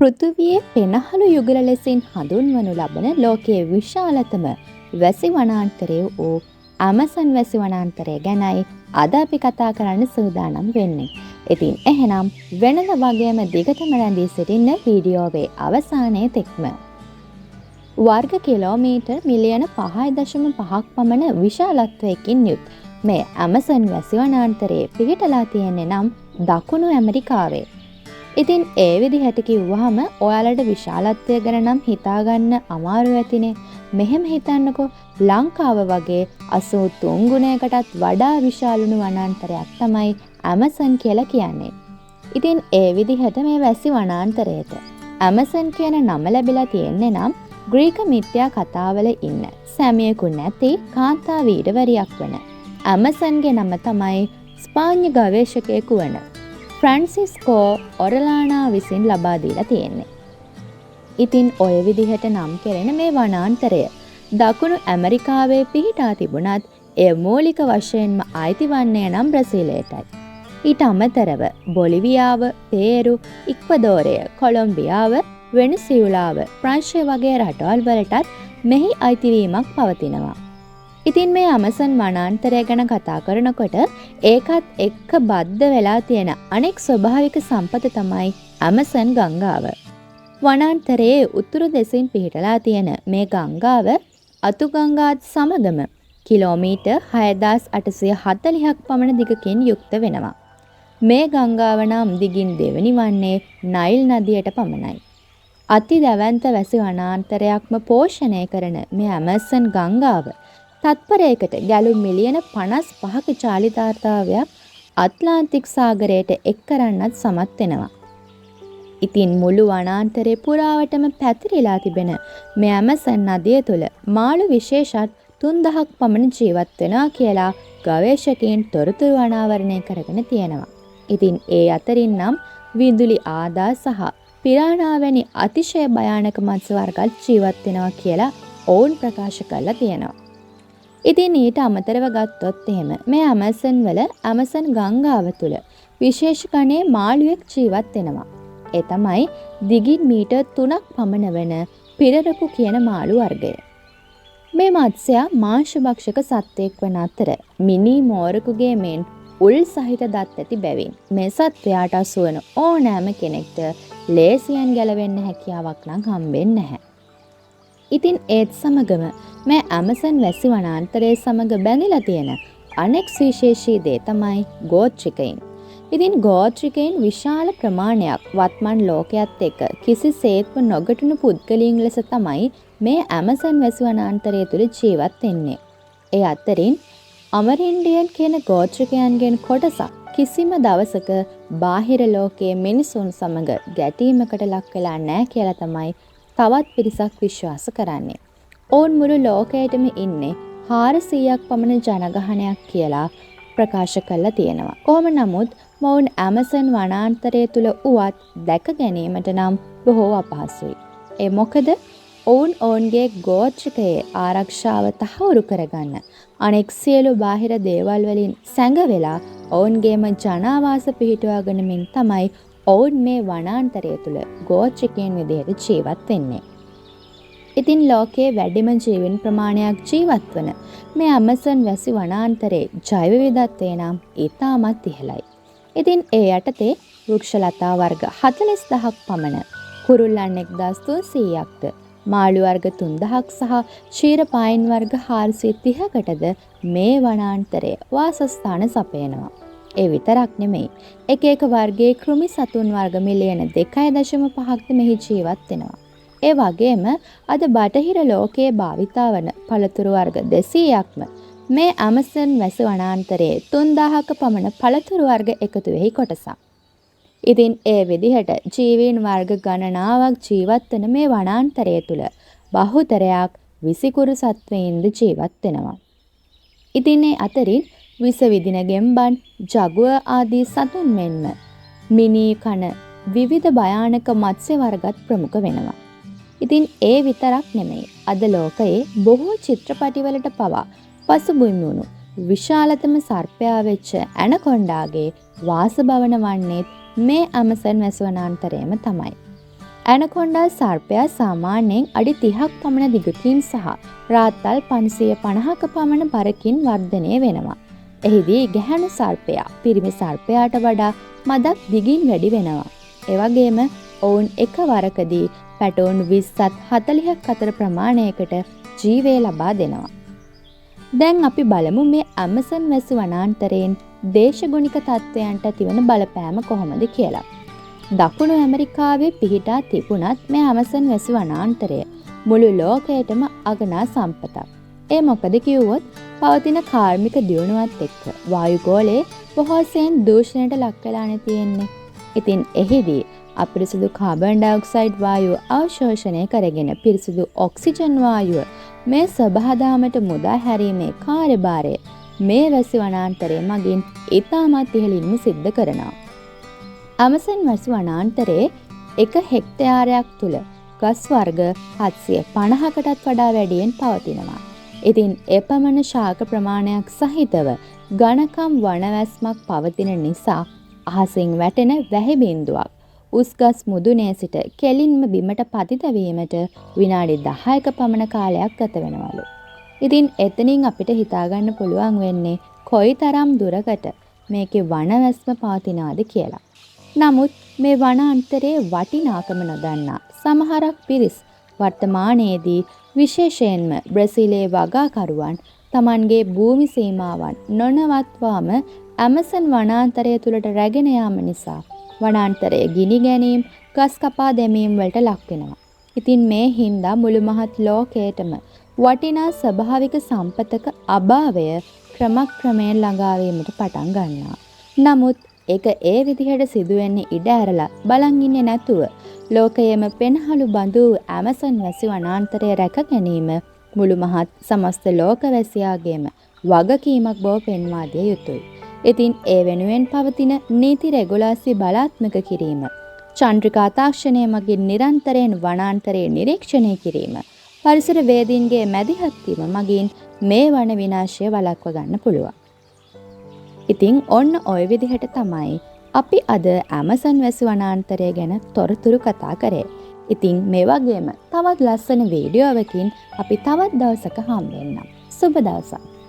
පෘථිවියේ පෙනහළු යුගල ලෙසින් හඳුන්වනු ලබන ලෝකයේ විශාලතම වැසි වනාන්තරය වූ ඇමසන් වැසි වනාන්තරය ගැනයි අද අපි කතා කරන්න සූදානම් වෙන්නේ. ඉතින් එහෙනම් වෙනද වගේම දිගටම රැඳී සිටින්න වීඩියෝවේ අවසානයේ තෙක්ම. වර්ග කිලෝමීටර් මිලියන 5.5ක් පමණ විශාලත්වයකින් යුත් මේ ඇමසන් වැසි වනාන්තරයේ පිහිටලා තියෙන්නේ නම් දකුණු ඇමරිකාවේ. ඉතින් ඒ විදිහට කිව්වහම ඔයාලට විශාලත්වය ගැන නම් හිතාගන්න අමාරු ඇතිනේ. මෙහෙම හිතන්නකෝ ලංකාව වගේ 83 ගුණයකටත් වඩා විශාලුණු වනාන්තරයක් තමයි ඇමසන් කියලා කියන්නේ. ඉතින් ඒ විදිහට මේ වැසි වනාන්තරයට ඇමසන් කියන නම ලැබිලා තියෙන්නේ නම් ග්‍රීක මිත්‍යා කතාවල ඉන්න සැමියෙකු නැති කාන්තා වීරවරියක් වන ඇමසන්ගේ නම තමයි ස්පාඤ්ඤ ගවේෂකයෙකු වන ෆ්‍රැන්සිස්කෝ ඔරලානා විසින් ලබා දීලා තියෙන්නේ. ඉතින් ඔය විදිහට නම් කෙරෙන මේ වනාන්තරය දකුණු ඇමරිකාවේ පිහිටා තිබුණත් එය මූලික වශයෙන්ම අයිති වන්නේ නම් බ්‍රසීලයටයි. ඊට අමතරව බොලිවියාව, පේරු, ඉක්වදෝරය, කොලොම්බියාව, වෙනසුලාව, ප්‍රංශය වගේ රටවල් වලටත් මෙහි අයිතිවීමක් පවතිනවා. ඉතින් මේ ඇමසන් වනාන්තරය ගැන කතා කරනකොට ඒකත් එක්ක බද්ධ වෙලා තියෙන අනෙක් ස්වභාවික සම්පත තමයි ඇමසන් ගංගාව. වනාන්තරයේ උතුරු දෙසින් පිහිටලා තියෙන මේ ගංගාව අතු ගංගාත් සමගම කිලෝමීටර් 6840ක් පමණ දිගකින් යුක්ත වෙනවා. මේ ගංගාව නම් දිගින් දෙවෙනි වන්නේ නයිල් නදියට පමණයි. අති දැවැන්ත වැසි වනාන්තරයක්ම පෝෂණය කරන මේ ඇමසන් ගංගාව තත්පරයකට ගැලු මිලියන 55ක චාලිතාර්ථාවයක් ඇට්ලාන්ටික් සාගරයට එක් කරන්නත් සමත් වෙනවා. ඉතින් මුළු වනාන්තරේ පුරාවටම පැතිරිලා තිබෙන මේ ඇමසන් නදිය තුළ මාළු විශේෂත් 3000ක් පමණ ජීවත් වෙනවා කියලා ගවේෂකයන් තොරතුරු අනාවරණය කරගෙන තියෙනවා. ඉතින් ඒ අතරින් නම් විදුලි ආදා සහ පිරානා වැනි අතිශය භයානක මත්ස්‍ය වර්ගත් ජීවත් වෙනවා කියලා ඔවුන් ප්‍රකාශ කරලා තියෙනවා. ඉතින් ඊට අමතරව ගත්තොත් එහෙම මේ ඇමසන් වල ඇමසන් ගංගාව තුළ විශේෂ ගණයේ මාළුවෙක් ජීවත් වෙනවා. ඒ තමයි දිගින් මීටර් 3ක් පමණ වෙන පිරරපු කියන මාළු වර්ගය. මේ මත්ස්‍යයා මාංශභක්ෂක සත්වයෙක් වන අතර මිනි මෝරකුගේ මෙන් උල් සහිත දත් ඇති බැවින් මේ සත්වයාට අසුවන ඕනෑම කෙනෙක්ට ලේසියෙන් ගැලවෙන්න හැකියාවක් නම් හම්බෙන්නේ නැහැ. ඉතින් ඒත් සමගම මේ ඇමසන් වැසි වනාන්තරයේ සමග බැඳිලා තියෙන අනෙක් විශේෂී දේ තමයි ගෝත්‍රිකයින්. ඉතින් ගෝත්‍රිකයින් විශාල ප්‍රමාණයක් වත්මන් ලෝකයේත් එක්ක කිසිසේත්ම නොගටුණු පුද්ගලයන් ලෙස තමයි මේ ඇමසන් වැසි වනාන්තරය තුල ජීවත් වෙන්නේ. ඒ අතරින් අමරින්ඩියන් කියන ගෝත්‍රිකයන්ගෙන් කොටසක් කිසිම දවසක බාහිර ලෝකයේ මිනිසුන් සමග ගැටීමකට ලක් වෙලා නැහැ කියලා තමයි තවත් පිරිසක් විශ්වාස කරන්නේ. ඔවුන් මුළු ලෝකයටම ඉන්නේ 400ක් පමණ ජනගහනයක් කියලා ප්‍රකාශ කරලා තියෙනවා. කොහොම නමුත් මොවුන් ඇමසන් වනාන්තරය තුල උවත් දැක ගැනීමට නම් බොහෝ අපහසුයි. ඒ මොකද ඔවුන් ඔවුන්ගේ ගෝත්‍රිකයේ ආරක්ෂාව තහවුරු කරගන්න අනෙක් සියලු බාහිර දේවල් වලින් සැඟවෙලා ඔවුන්ගේම ජනාවාස පිහිටුවා ගනිමින් තමයි ඔවුන් මේ වනාන්තරය තුල ගෝත්‍රිකයන් විදිහට ජීවත් වෙන්නේ. ඉතින් ලෝකයේ වැඩිම ජීවීන් ප්‍රමාණයක් ජීවත් වන මේ ඇමසන් වැසි වනාන්තරයේ ජෛව විවිධත්වය නම් ඉතාමත් ඉහළයි. ඉතින් ඒ යටතේ වෘක්ෂලතා වර්ග 40000ක් පමණ, කුරුල්ලන් 1300ක්ද, මාළු වර්ග 3000ක් සහ ක්ෂීරපායින් වර්ග 430කටද මේ වනාන්තරයේ වාසස්ථාන සපයනවා. ඒ විතරක් නෙමෙයි. එක එක වර්ගයේ කෘමි සතුන් වර්ග මිලියන 2.5ක්ද මෙහි ජීවත් වෙනවා. ඒ වගේම අද බටහිර ලෝකයේ භාවිතා වන පළතුරු වර්ග 200ක්ම මේ ඇමසන් වැසි වනාන්තරයේ 3000ක පමණ පළතුරු වර්ග එකතු වෙහි කොටසක්. ඉතින් ඒ විදිහට ජීවීන් වර්ග ගණනාවක් ජීවත් වන මේ වනාන්තරය තුල බහුතරයක් විසිකුරු සත්වයින්ද ජීවත් වෙනවා. ඉතින් මේ අතරින් විස විදින ගෙම්බන්, ජගුව ආදී සතුන් මෙන්ම මිනී කන විවිධ භයානක මත්ස්‍ය වර්ගත් ප්‍රමුඛ වෙනවා. ඉතින් ඒ විතරක් නෙමෙයි. අද ලෝකයේ බොහෝ චිත්‍රපටිවලට පවා පසුබිම් වුණු විශාලතම සර්පයා වෙච්ච ඇනකොන්ඩාගේ වාසභවන වන්නේ මේ ඇමසන් වැසි වනාන්තරයම තමයි. ඇනකොන්ඩා සර්පයා සාමාන්‍යයෙන් අඩි 30ක් පමණ දිගකින් සහ රාත්තල් 550ක පමණ බරකින් වර්ධනය වෙනවා. එහිදී ගැහැණු සර්පයා පිරිමි සර්පයාට වඩා මදක් දිගින් වැඩි වෙනවා. එවැගේම ඔවුන් එකවරකදී පැටවුන් 20ත් 40ක් අතර ප්‍රමාණයකට ජීවය ලබා දෙනවා. දැන් අපි බලමු මේ ඇමසන් වැසි වනාන්තරයෙන් දේශගුණික තත්ත්වයන්ට තිබෙන බලපෑම කොහොමද කියලා. දකුණු ඇමරිකාවේ පිහිටා තිබුණත් මේ ඇමසන් වැසි වනාන්තරය මුළු ලෝකයටම අගනා සම්පතක්. ඒ මොකද කිව්වොත් පවතින කාර්මික දියුණුවත් එක්ක වායුගෝලයේ බොහෝසෙයින් දූෂණයට ලක් වෙලානේ තියෙන්නේ. ඉතින් එහිදී අපිරිසුදු කාබන් ඩයොක්සයිඩ් වායුව අවශෝෂණය කරගෙන පිරිසුදු ඔක්සිජන් වායුව මේ සබහාදාමට මුදා හැරීමේ කාර්යභාරය මේ වැසි වනාන්තරය මගින් ඉතාමත් ඉහළින්ම සිද්ධ කරනවා. ඇමසන් වැසි වනාන්තරයේ 1 හෙක්ටයාරයක් තුල ගස් වර්ග 750කටත් වඩා වැඩියෙන් පවතිනවා. ඉතින් එපමණ ශාක ප්‍රමාණයක් සහිතව ඝනකම් වනවැස්මක් පවතින නිසා අහසින් වැටෙන වැහි බිඳුවක් උස්ගස් මුදුනේ සිට කෙලින්ම බිමට පතිත වීමට විනාඩි 10ක පමණ කාලයක් ගත වෙනවලු. ඉතින් එතනින් අපිට හිතා ගන්න පුළුවන් වෙන්නේ කොයිතරම් දුරකට මේකේ වනවැස්ම පවතිනවද කියලා. නමුත් මේ වනාන්තරයේ වටිනාකම නොදන්නා සමහරක් පිරිස් වර්තමානයේදී විශේෂයෙන්ම බ්‍රසීලයේ වගාකරුවන් Tamanගේ භූමි සීමාවන් නොනවත්වාම ඇමසන් වනාන්තරය තුලට රැගෙන යාම නිසා වනාන්තරයේ ගිනි ගැනීම, ගස් කපා දැමීම වලට ලක් වෙනවා. ඉතින් මේ හින්දා මුළු මහත් ලෝකයටම වටිනා ස්වභාවික සම්පතක අභාවය ක්‍රමක්‍රමයෙන් ළඟා වීමට පටන් ගන්නවා. නමුත් ඒක ඒ විදිහට සිදුවෙන්නේ ඉඩ ඇරලා බලන් ඉන්නේ නැතුව ලෝකයේම පෙන්හළු බඳු ඇමසන් වැසි වනාන්තරය රැක ගැනීම මුළු මහත් සමස්ත ලෝකවැසියාගේම වගකීමක් බව පෙන්වා දිය යුතුයි. ඉතින් ඒ වෙනුවෙන් පවතින නීති රෙගුලාසි බලාත්මක කිරීම, චන්ද්‍රිකා තාක්ෂණය මගින් නිරන්තරයෙන් වනාන්තරය නිරීක්ෂණය කිරීම, පරිසර වේදීන්ගේ මැදිහත් වීම මගින් මේ වන විනාශය වළක්ව ගන්න පුළුවන්. ඉතින් ඔන්න ඔය විදිහට තමයි අපි අද ඇමසන් වැසි වනාන්තරය ගැන තොරතුරු කතා කරේ. ඉතින් මේ වගේම තවත් ලස්සන වීඩියෝවකින් අපි තවත් දවසක හම්බ වෙන්නම්. සුබ දවසක්.